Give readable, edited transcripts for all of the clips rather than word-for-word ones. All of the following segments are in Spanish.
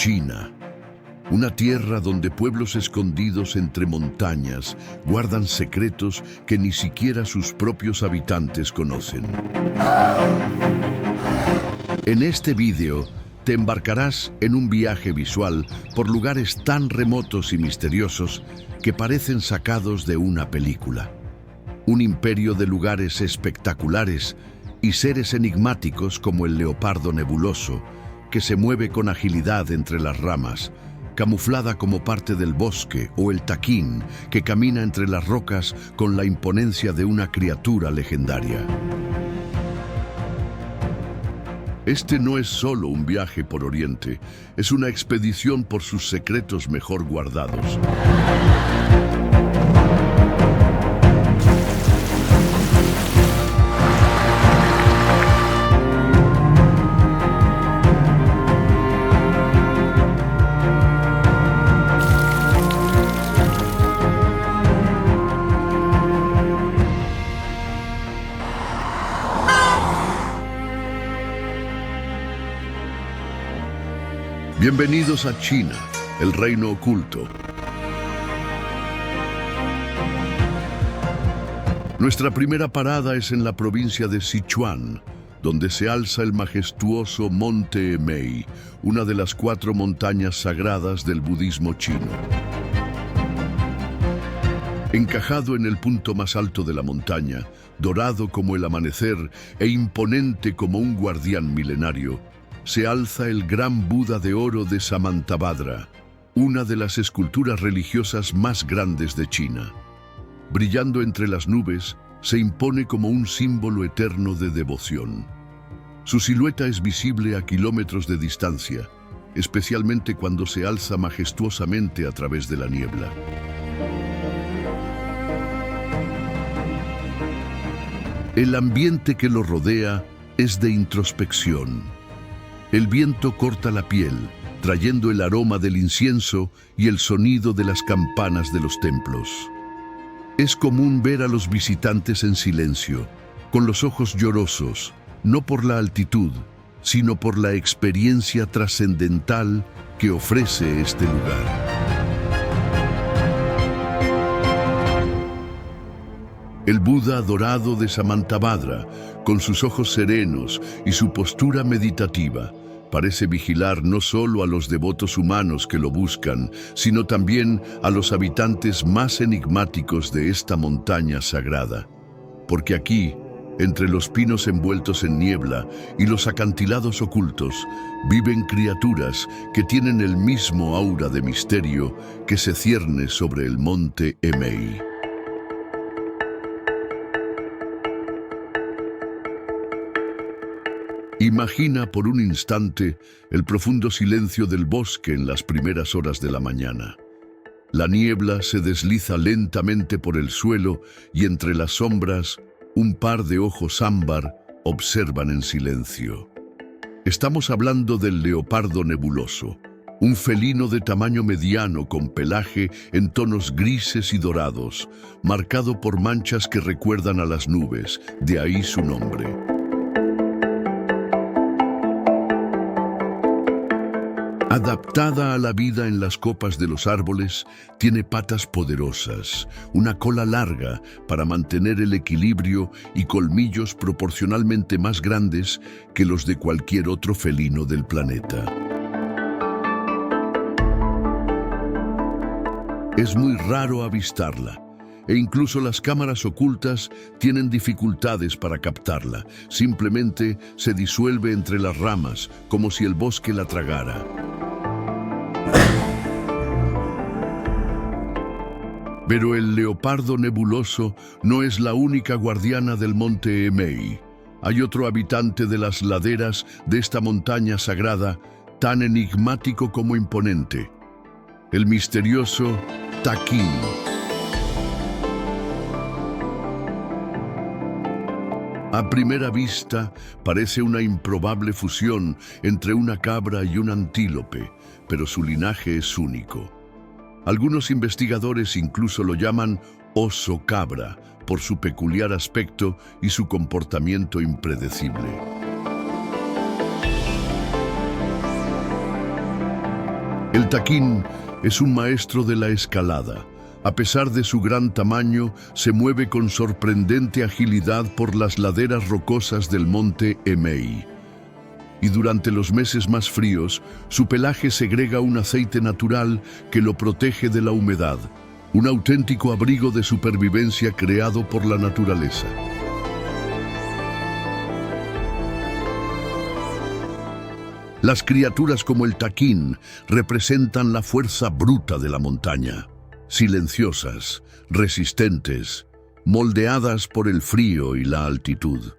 China, una tierra donde pueblos escondidos entre montañas guardan secretos que ni siquiera sus propios habitantes conocen. En este vídeo te embarcarás en un viaje visual por lugares tan remotos y misteriosos que parecen sacados de una película. Un imperio de lugares espectaculares y seres enigmáticos como el leopardo nebuloso, que se mueve con agilidad entre las ramas, camuflada como parte del bosque, o el taquín, que camina entre las rocas con la imponencia de una criatura legendaria. Este no es solo un viaje por Oriente, es una expedición por sus secretos mejor guardados. Bienvenidos a China, el reino oculto. Nuestra primera parada es en la provincia de Sichuan, donde se alza el majestuoso Monte Emei, una de las 4 montañas sagradas del budismo chino. Encajado en el punto más alto de la montaña, dorado como el amanecer e imponente como un guardián milenario, se alza el gran Buda de oro de Samantabhadra, una de las esculturas religiosas más grandes de China. Brillando entre las nubes, se impone como un símbolo eterno de devoción. Su silueta es visible a kilómetros de distancia, especialmente cuando se alza majestuosamente a través de la niebla. El ambiente que lo rodea es de introspección. El viento corta la piel, trayendo el aroma del incienso y el sonido de las campanas de los templos. Es común ver a los visitantes en silencio, con los ojos llorosos, no por la altitud, sino por la experiencia trascendental que ofrece este lugar. El Buda dorado de Samantabhadra, con sus ojos serenos y su postura meditativa, parece vigilar no solo a los devotos humanos que lo buscan, sino también a los habitantes más enigmáticos de esta montaña sagrada. Porque aquí, entre los pinos envueltos en niebla y los acantilados ocultos, viven criaturas que tienen el mismo aura de misterio que se cierne sobre el monte Emei. Imagina por un instante el profundo silencio del bosque en las primeras horas de la mañana. La niebla se desliza lentamente por el suelo y entre las sombras, un par de ojos ámbar observan en silencio. Estamos hablando del leopardo nebuloso, un felino de tamaño mediano con pelaje en tonos grises y dorados, marcado por manchas que recuerdan a las nubes, de ahí su nombre. Adaptada a la vida en las copas de los árboles, tiene patas poderosas, una cola larga para mantener el equilibrio y colmillos proporcionalmente más grandes que los de cualquier otro felino del planeta. Es muy raro avistarla, e incluso las cámaras ocultas tienen dificultades para captarla. Simplemente se disuelve entre las ramas, como si el bosque la tragara. Pero el leopardo nebuloso no es la única guardiana del monte Emei. Hay otro habitante de las laderas de esta montaña sagrada, tan enigmático como imponente: el misterioso taquín. A primera vista, parece una improbable fusión entre una cabra y un antílope, pero su linaje es único. Algunos investigadores incluso lo llaman oso cabra, por su peculiar aspecto y su comportamiento impredecible. El taquín es un maestro de la escalada. A pesar de su gran tamaño, se mueve con sorprendente agilidad por las laderas rocosas del monte Emei. Y durante los meses más fríos, su pelaje segrega un aceite natural que lo protege de la humedad, un auténtico abrigo de supervivencia creado por la naturaleza. Las criaturas como el taquín representan la fuerza bruta de la montaña, silenciosas, resistentes, moldeadas por el frío y la altitud.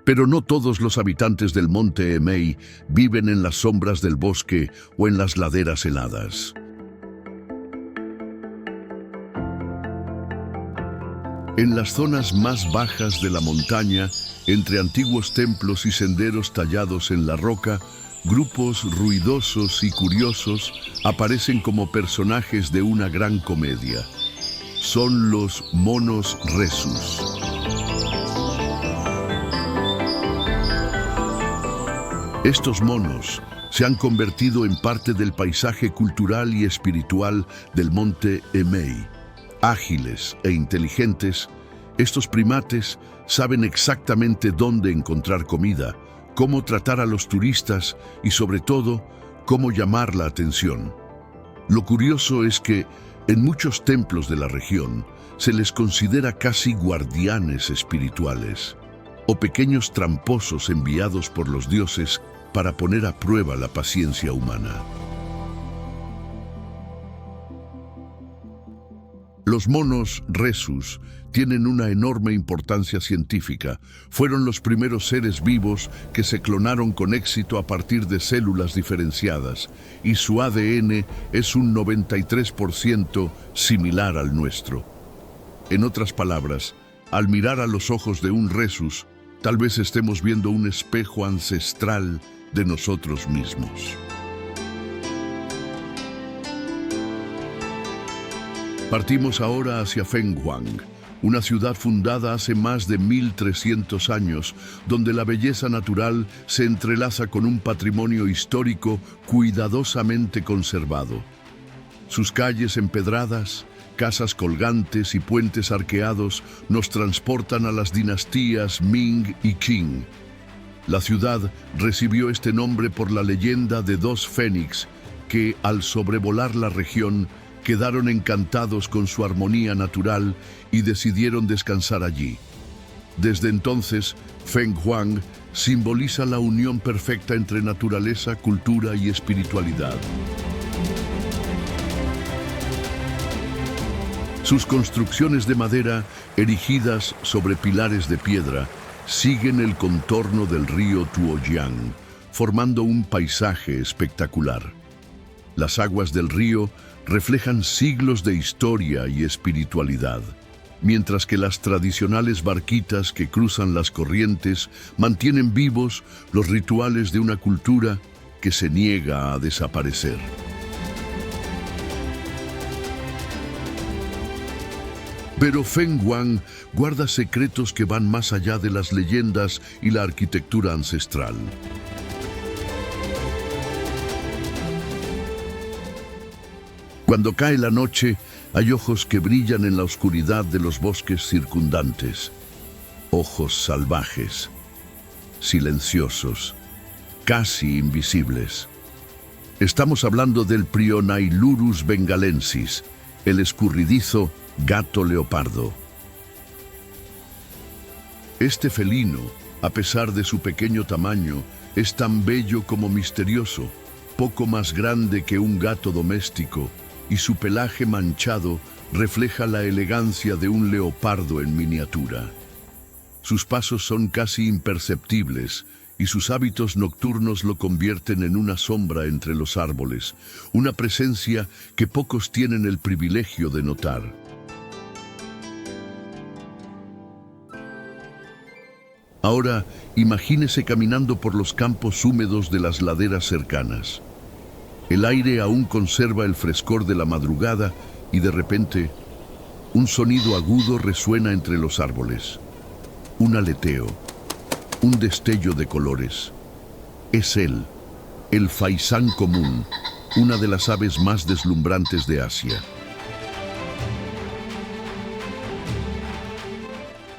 Pero no todos los habitantes del monte Emei viven en las sombras del bosque o en las laderas heladas. En las zonas más bajas de la montaña, entre antiguos templos y senderos tallados en la roca, grupos ruidosos y curiosos aparecen como personajes de una gran comedia. Son los monos Rhesus. Estos monos se han convertido en parte del paisaje cultural y espiritual del monte Emei. Ágiles e inteligentes, estos primates saben exactamente dónde encontrar comida, cómo tratar a los turistas y, sobre todo, cómo llamar la atención. Lo curioso es que, en muchos templos de la región, se les considera casi guardianes espirituales, o pequeños tramposos enviados por los dioses para poner a prueba la paciencia humana. Los monos Rhesus tienen una enorme importancia científica. Fueron los primeros seres vivos que se clonaron con éxito a partir de células diferenciadas, y su ADN es un 93% similar al nuestro. En otras palabras, al mirar a los ojos de un Rhesus, tal vez estemos viendo un espejo ancestral de nosotros mismos. Partimos ahora hacia Fenghuang, una ciudad fundada hace más de 1300 años, donde la belleza natural se entrelaza con un patrimonio histórico cuidadosamente conservado. Sus calles empedradas, casas colgantes y puentes arqueados nos transportan a las dinastías Ming y Qing. La ciudad recibió este nombre por la leyenda de dos fénix que, al sobrevolar la región, quedaron encantados con su armonía natural y decidieron descansar allí. Desde entonces, Fenghuang simboliza la unión perfecta entre naturaleza, cultura y espiritualidad. Sus construcciones de madera, erigidas sobre pilares de piedra, siguen el contorno del río Tuojiang, formando un paisaje espectacular. Las aguas del río reflejan siglos de historia y espiritualidad, mientras que las tradicionales barquitas que cruzan las corrientes mantienen vivos los rituales de una cultura que se niega a desaparecer. Pero Fenghuang guarda secretos que van más allá de las leyendas y la arquitectura ancestral. Cuando cae la noche, hay ojos que brillan en la oscuridad de los bosques circundantes. Ojos salvajes, silenciosos, casi invisibles. Estamos hablando del Prionailurus bengalensis, el escurridizo gato leopardo. Este felino, a pesar de su pequeño tamaño, es tan bello como misterioso, poco más grande que un gato doméstico, y su pelaje manchado refleja la elegancia de un leopardo en miniatura. Sus pasos son casi imperceptibles y sus hábitos nocturnos lo convierten en una sombra entre los árboles, una presencia que pocos tienen el privilegio de notar. Ahora, imagínese caminando por los campos húmedos de las laderas cercanas. El aire aún conserva el frescor de la madrugada y de repente, un sonido agudo resuena entre los árboles. Un aleteo, un destello de colores. Es él, el faisán común, una de las aves más deslumbrantes de Asia.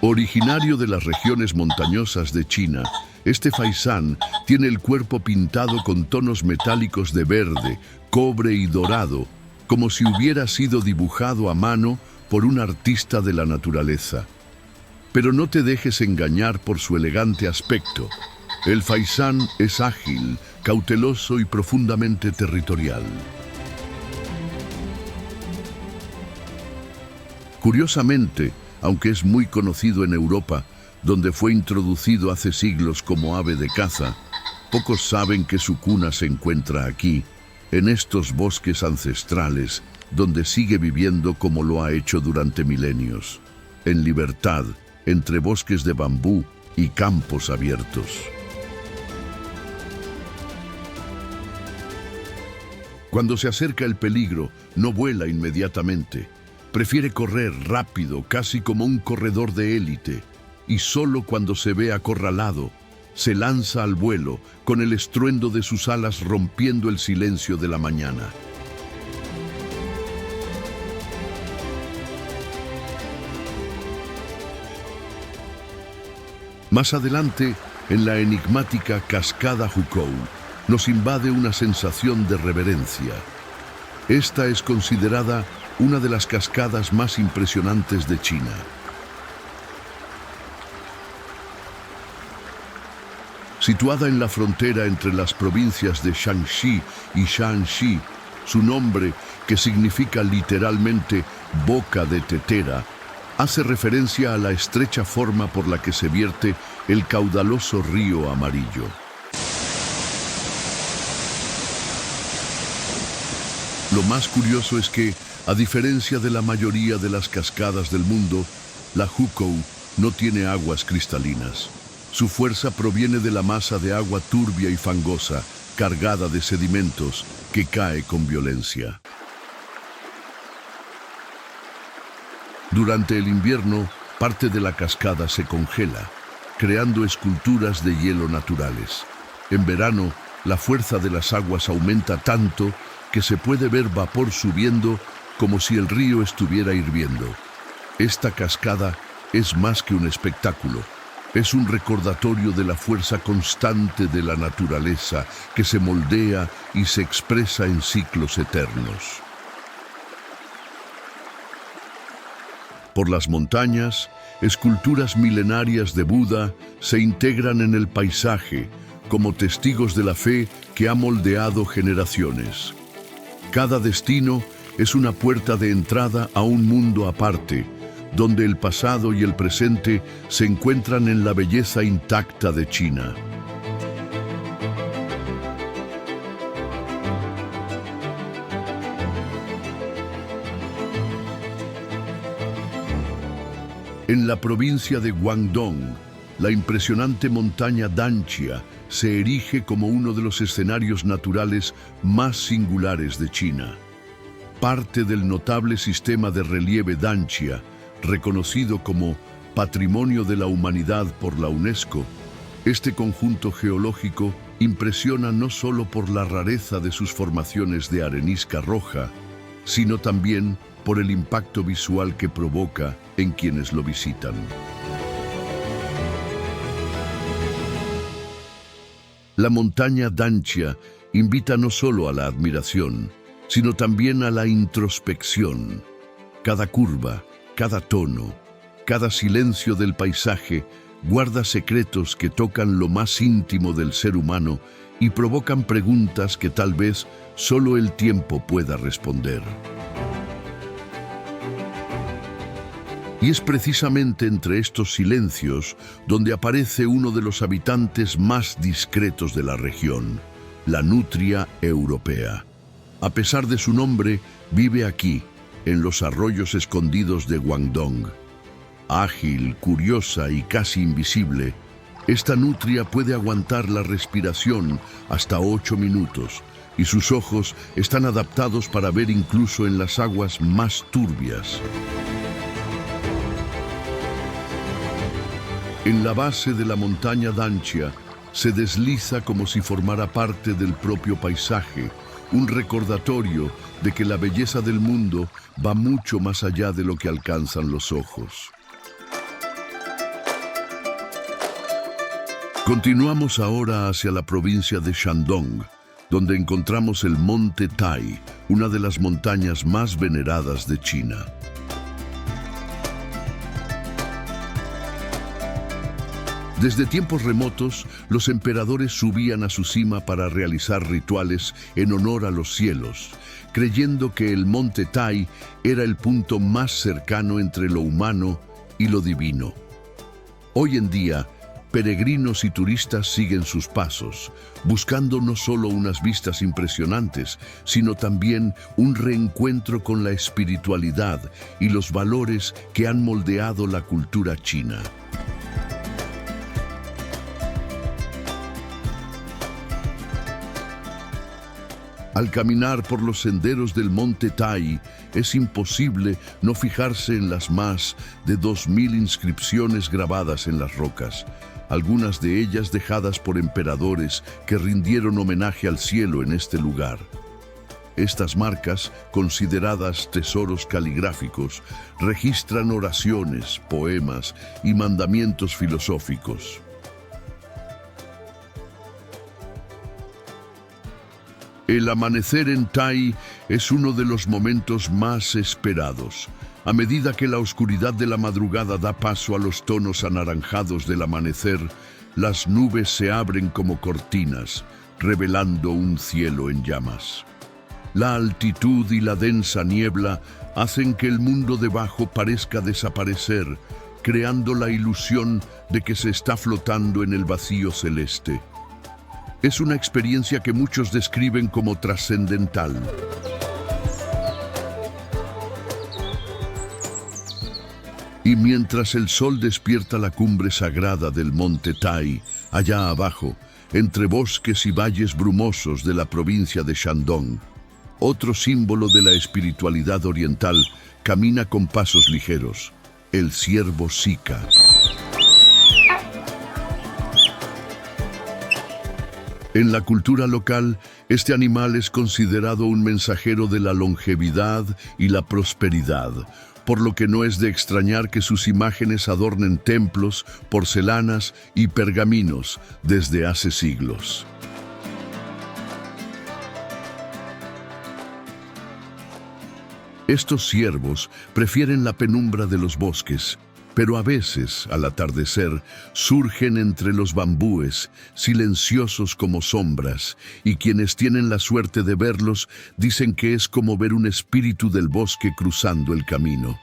Originario de las regiones montañosas de China, este faisán tiene el cuerpo pintado con tonos metálicos de verde, cobre y dorado, como si hubiera sido dibujado a mano por un artista de la naturaleza. Pero no te dejes engañar por su elegante aspecto. El faisán es ágil, cauteloso y profundamente territorial. Curiosamente, aunque es muy conocido en Europa, donde fue introducido hace siglos como ave de caza, pocos saben que su cuna se encuentra aquí, en estos bosques ancestrales, donde sigue viviendo como lo ha hecho durante milenios, en libertad, entre bosques de bambú y campos abiertos. Cuando se acerca el peligro, no vuela inmediatamente. Prefiere correr rápido, casi como un corredor de élite, y solo cuando se ve acorralado, se lanza al vuelo, con el estruendo de sus alas rompiendo el silencio de la mañana. Más adelante, en la enigmática cascada Hukou, nos invade una sensación de reverencia. Esta es considerada una de las cascadas más impresionantes de China. Situada en la frontera entre las provincias de Shaanxi y Shanxi, su nombre, que significa literalmente boca de tetera, hace referencia a la estrecha forma por la que se vierte el caudaloso río amarillo. Lo más curioso es que, a diferencia de la mayoría de las cascadas del mundo, la Hukou no tiene aguas cristalinas. Su fuerza proviene de la masa de agua turbia y fangosa, cargada de sedimentos, que cae con violencia. Durante el invierno, parte de la cascada se congela, creando esculturas de hielo naturales. En verano, la fuerza de las aguas aumenta tanto que se puede ver vapor subiendo como si el río estuviera hirviendo. Esta cascada es más que un espectáculo. Es un recordatorio de la fuerza constante de la naturaleza que se moldea y se expresa en ciclos eternos. Por las montañas, esculturas milenarias de Buda se integran en el paisaje como testigos de la fe que ha moldeado generaciones. Cada destino es una puerta de entrada a un mundo aparte, donde el pasado y el presente se encuentran en la belleza intacta de China. En la provincia de Guangdong, la impresionante montaña Danxia se erige como uno de los escenarios naturales más singulares de China. Parte del notable sistema de relieve Danxia, reconocido como Patrimonio de la Humanidad por la UNESCO, este conjunto geológico impresiona no solo por la rareza de sus formaciones de arenisca roja, sino también por el impacto visual que provoca en quienes lo visitan. La montaña Danxia invita no solo a la admiración, sino también a la introspección. Cada curva, cada tono, cada silencio del paisaje guarda secretos que tocan lo más íntimo del ser humano y provocan preguntas que tal vez solo el tiempo pueda responder. Y es precisamente entre estos silencios donde aparece uno de los habitantes más discretos de la región, la nutria europea. A pesar de su nombre, vive aquí, en los arroyos escondidos de Guangdong. Ágil, curiosa y casi invisible, esta nutria puede aguantar la respiración hasta 8 minutos y sus ojos están adaptados para ver incluso en las aguas más turbias. En la base de la montaña Danxia se desliza como si formara parte del propio paisaje, un recordatorio de que la belleza del mundo va mucho más allá de lo que alcanzan los ojos. Continuamos ahora hacia la provincia de Shandong, donde encontramos el Monte Tai, una de las montañas más veneradas de China. Desde tiempos remotos, los emperadores subían a su cima para realizar rituales en honor a los cielos, creyendo que el Monte Tai era el punto más cercano entre lo humano y lo divino. Hoy en día, peregrinos y turistas siguen sus pasos, buscando no solo unas vistas impresionantes, sino también un reencuentro con la espiritualidad y los valores que han moldeado la cultura china. Al caminar por los senderos del Monte Tai, es imposible no fijarse en las más de 2000 inscripciones grabadas en las rocas, algunas de ellas dejadas por emperadores que rindieron homenaje al cielo en este lugar. Estas marcas, consideradas tesoros caligráficos, registran oraciones, poemas y mandamientos filosóficos. El amanecer en Tai es uno de los momentos más esperados. A medida que la oscuridad de la madrugada da paso a los tonos anaranjados del amanecer, las nubes se abren como cortinas, revelando un cielo en llamas. La altitud y la densa niebla hacen que el mundo debajo parezca desaparecer, creando la ilusión de que se está flotando en el vacío celeste. Es una experiencia que muchos describen como trascendental. Y mientras el sol despierta la cumbre sagrada del Monte Tai, allá abajo, entre bosques y valles brumosos de la provincia de Shandong, otro símbolo de la espiritualidad oriental camina con pasos ligeros, el ciervo Sika. En la cultura local, este animal es considerado un mensajero de la longevidad y la prosperidad, por lo que no es de extrañar que sus imágenes adornen templos, porcelanas y pergaminos desde hace siglos. Estos ciervos prefieren la penumbra de los bosques, pero a veces, al atardecer, surgen entre los bambúes, silenciosos como sombras, y quienes tienen la suerte de verlos dicen que es como ver un espíritu del bosque cruzando el camino.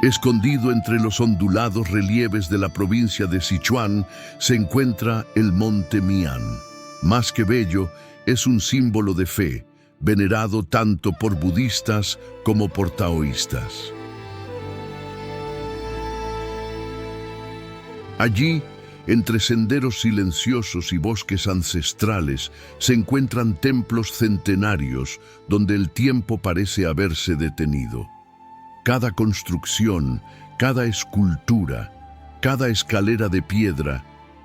Escondido entre los ondulados relieves de la provincia de Sichuan se encuentra el Monte Mian. Más que bello, es un símbolo de fe, venerado tanto por budistas como por taoístas. Allí, entre senderos silenciosos y bosques ancestrales, se encuentran templos centenarios donde el tiempo parece haberse detenido. Cada construcción, cada escultura, cada escalera de piedra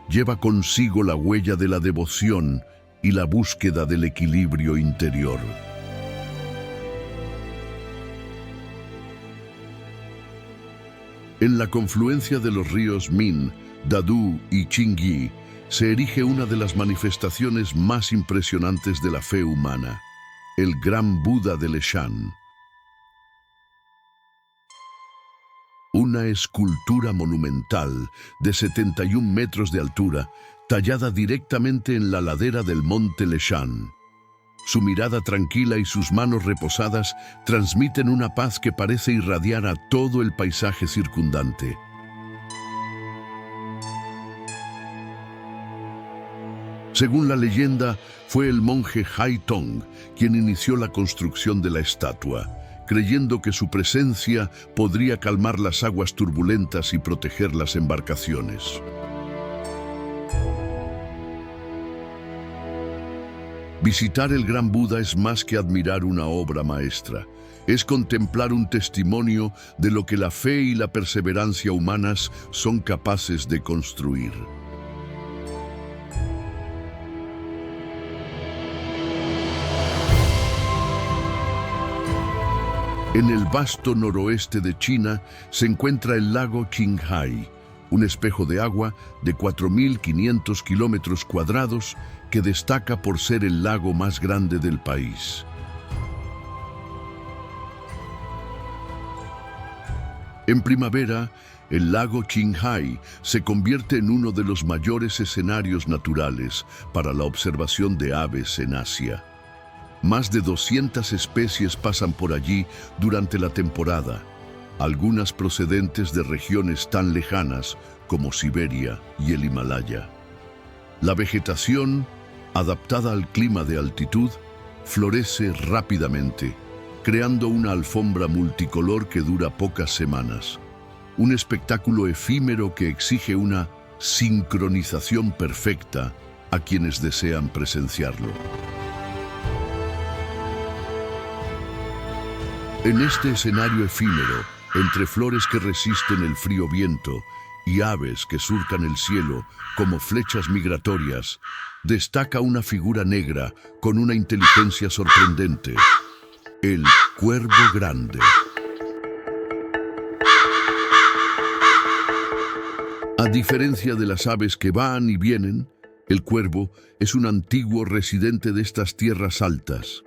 lleva consigo la huella de la devoción y la búsqueda del equilibrio interior. En la confluencia de los ríos Min, Dadu y Qingyi se erige una de las manifestaciones más impresionantes de la fe humana, el Gran Buda de Leshan. Una escultura monumental de 71 metros de altura, tallada directamente en la ladera del monte Leshan. Su mirada tranquila y sus manos reposadas transmiten una paz que parece irradiar a todo el paisaje circundante. Según la leyenda, fue el monje Hai Tong quien inició la construcción de la estatua, creyendo que su presencia podría calmar las aguas turbulentas y proteger las embarcaciones. Visitar el Gran Buda es más que admirar una obra maestra. Es contemplar un testimonio de lo que la fe y la perseverancia humanas son capaces de construir. En el vasto noroeste de China se encuentra el lago Qinghai, un espejo de agua de 4.500 kilómetros cuadrados que destaca por ser el lago más grande del país. En primavera, el lago Qinghai se convierte en uno de los mayores escenarios naturales para la observación de aves en Asia. Más de 200 especies pasan por allí durante la temporada, algunas procedentes de regiones tan lejanas como Siberia y el Himalaya. La vegetación, adaptada al clima de altitud, florece rápidamente, creando una alfombra multicolor que dura pocas semanas. Un espectáculo efímero que exige una sincronización perfecta a quienes desean presenciarlo. En este escenario efímero, entre flores que resisten el frío viento y aves que surcan el cielo como flechas migratorias, destaca una figura negra con una inteligencia sorprendente: el cuervo grande. A diferencia de las aves que van y vienen, el cuervo es un antiguo residente de estas tierras altas.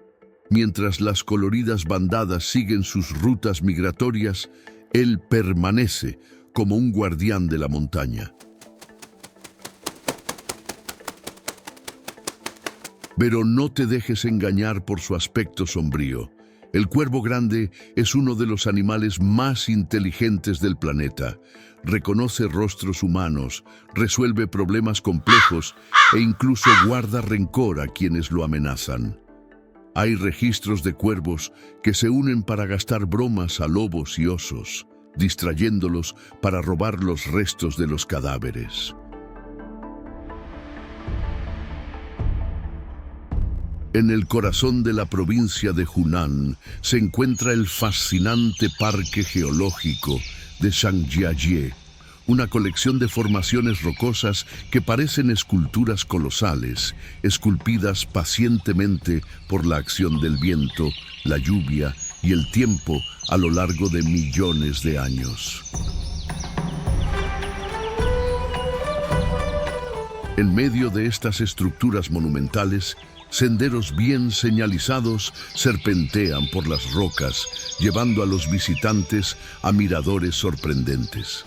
Mientras las coloridas bandadas siguen sus rutas migratorias, él permanece como un guardián de la montaña. Pero no te dejes engañar por su aspecto sombrío. El cuervo grande es uno de los animales más inteligentes del planeta. Reconoce rostros humanos, resuelve problemas complejos e incluso guarda rencor a quienes lo amenazan. Hay registros de cuervos que se unen para gastar bromas a lobos y osos, distrayéndolos para robar los restos de los cadáveres. En el corazón de la provincia de Hunan se encuentra el fascinante Parque Geológico de Zhangjiajie, una colección de formaciones rocosas que parecen esculturas colosales, esculpidas pacientemente por la acción del viento, la lluvia y el tiempo a lo largo de millones de años. En medio de estas estructuras monumentales, senderos bien señalizados serpentean por las rocas, llevando a los visitantes a miradores sorprendentes.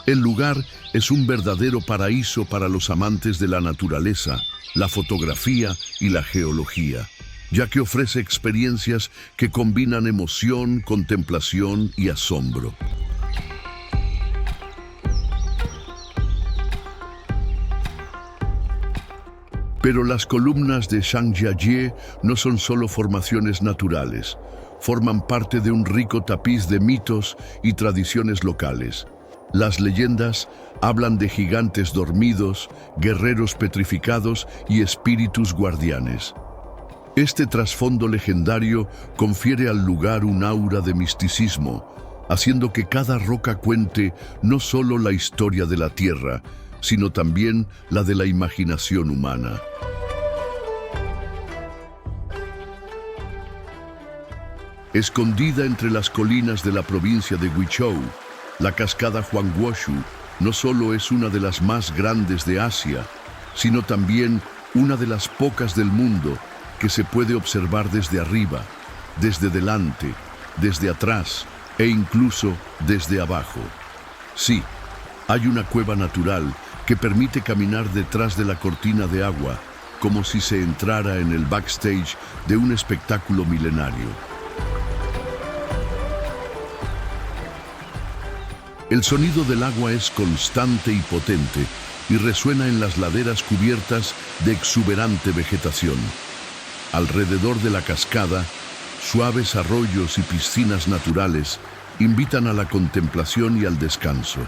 El lugar es un verdadero paraíso para los amantes de la naturaleza, la fotografía y la geología, ya que ofrece experiencias que combinan emoción, contemplación y asombro. Pero las columnas de Zhangjiajie no son solo formaciones naturales, forman parte de un rico tapiz de mitos y tradiciones locales. Las leyendas hablan de gigantes dormidos, guerreros petrificados y espíritus guardianes. Este trasfondo legendario confiere al lugar un aura de misticismo, haciendo que cada roca cuente no solo la historia de la tierra, sino también la de la imaginación humana. Escondida entre las colinas de la provincia de Guizhou, la cascada Huangguoshu no solo es una de las más grandes de Asia, sino también una de las pocas del mundo que se puede observar desde arriba, desde delante, desde atrás e incluso desde abajo. Sí, hay una cueva natural que permite caminar detrás de la cortina de agua, como si se entrara en el backstage de un espectáculo milenario. El sonido del agua es constante y potente y resuena en las laderas cubiertas de exuberante vegetación. Alrededor de la cascada, suaves arroyos y piscinas naturales invitan a la contemplación y al descanso.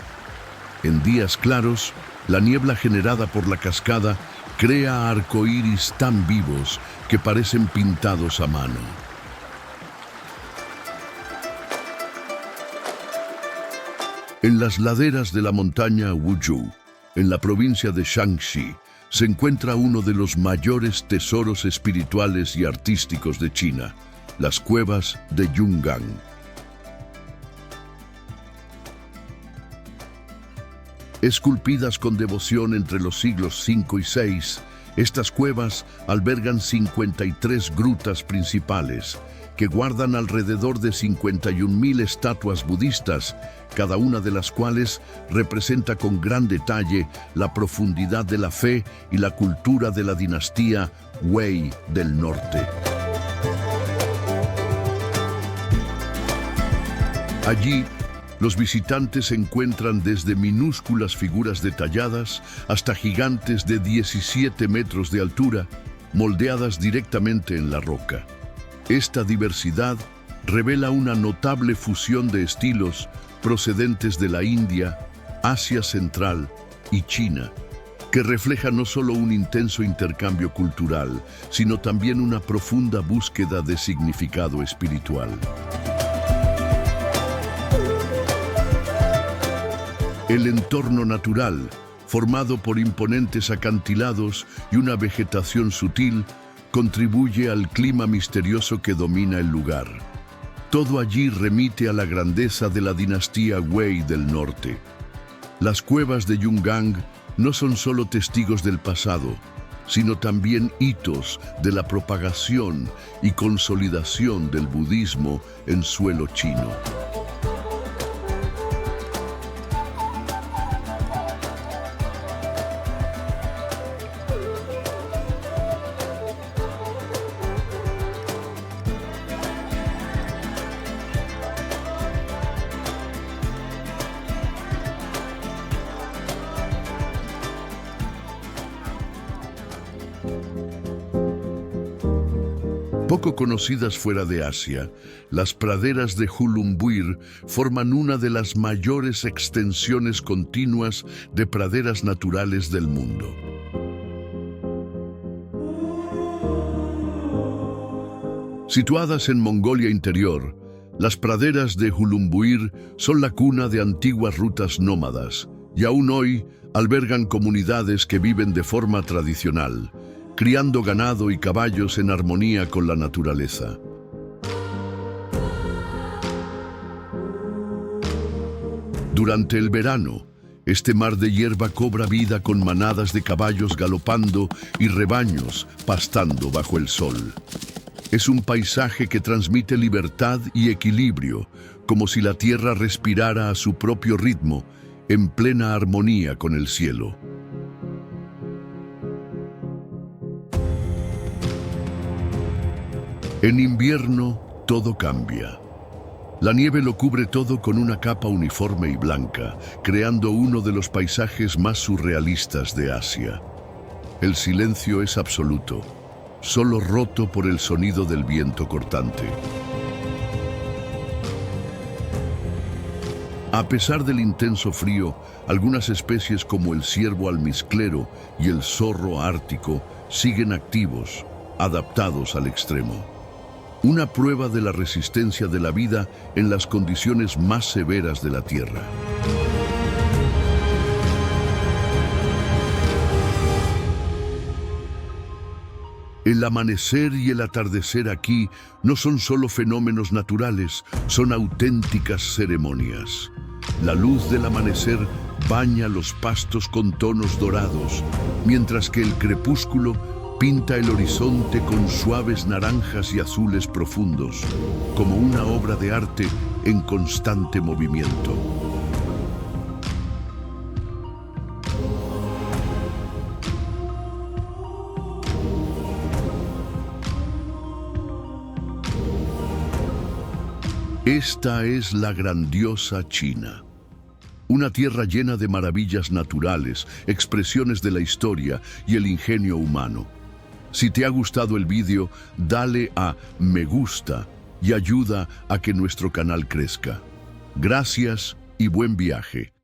En días claros, la niebla generada por la cascada crea arcoíris tan vivos que parecen pintados a mano. En las laderas de la montaña Wuzhou, en la provincia de Shanxi, se encuentra uno de los mayores tesoros espirituales y artísticos de China, las cuevas de Yungan. Esculpidas con devoción entre los siglos V y VI, estas cuevas albergan 53 grutas principales, que guardan alrededor de 51.000 estatuas budistas, cada una de las cuales representa con gran detalle la profundidad de la fe y la cultura de la dinastía Wei del norte. Allí, los visitantes encuentran desde minúsculas figuras detalladas hasta gigantes de 17 metros de altura, moldeadas directamente en la roca. Esta diversidad revela una notable fusión de estilos procedentes de la India, Asia Central y China, que refleja no solo un intenso intercambio cultural, sino también una profunda búsqueda de significado espiritual. El entorno natural, formado por imponentes acantilados y una vegetación sutil, contribuye al clima misterioso que domina el lugar. Todo allí remite a la grandeza de la dinastía Wei del norte. Las cuevas de Yungang no son solo testigos del pasado, sino también hitos de la propagación y consolidación del budismo en suelo chino. Poco conocidas fuera de Asia, las praderas de Hulumbuir forman una de las mayores extensiones continuas de praderas naturales del mundo. Situadas en Mongolia Interior, las praderas de Hulumbuir son la cuna de antiguas rutas nómadas y aún hoy albergan comunidades que viven de forma tradicional, criando ganado y caballos en armonía con la naturaleza. Durante el verano, este mar de hierba cobra vida con manadas de caballos galopando y rebaños pastando bajo el sol. Es un paisaje que transmite libertad y equilibrio, como si la tierra respirara a su propio ritmo, en plena armonía con el cielo. En invierno, todo cambia. La nieve lo cubre todo con una capa uniforme y blanca, creando uno de los paisajes más surrealistas de Asia. El silencio es absoluto, solo roto por el sonido del viento cortante. A pesar del intenso frío, algunas especies como el ciervo almizclero y el zorro ártico siguen activos, adaptados al extremo. Una prueba de la resistencia de la vida en las condiciones más severas de la Tierra. El amanecer y el atardecer aquí no son solo fenómenos naturales, son auténticas ceremonias. La luz del amanecer baña los pastos con tonos dorados, mientras que el crepúsculo pinta el horizonte con suaves naranjas y azules profundos, como una obra de arte en constante movimiento. Esta es la grandiosa China. Una tierra llena de maravillas naturales, expresiones de la historia y el ingenio humano. Si te ha gustado el vídeo, dale a me gusta y ayuda a que nuestro canal crezca. Gracias y buen viaje.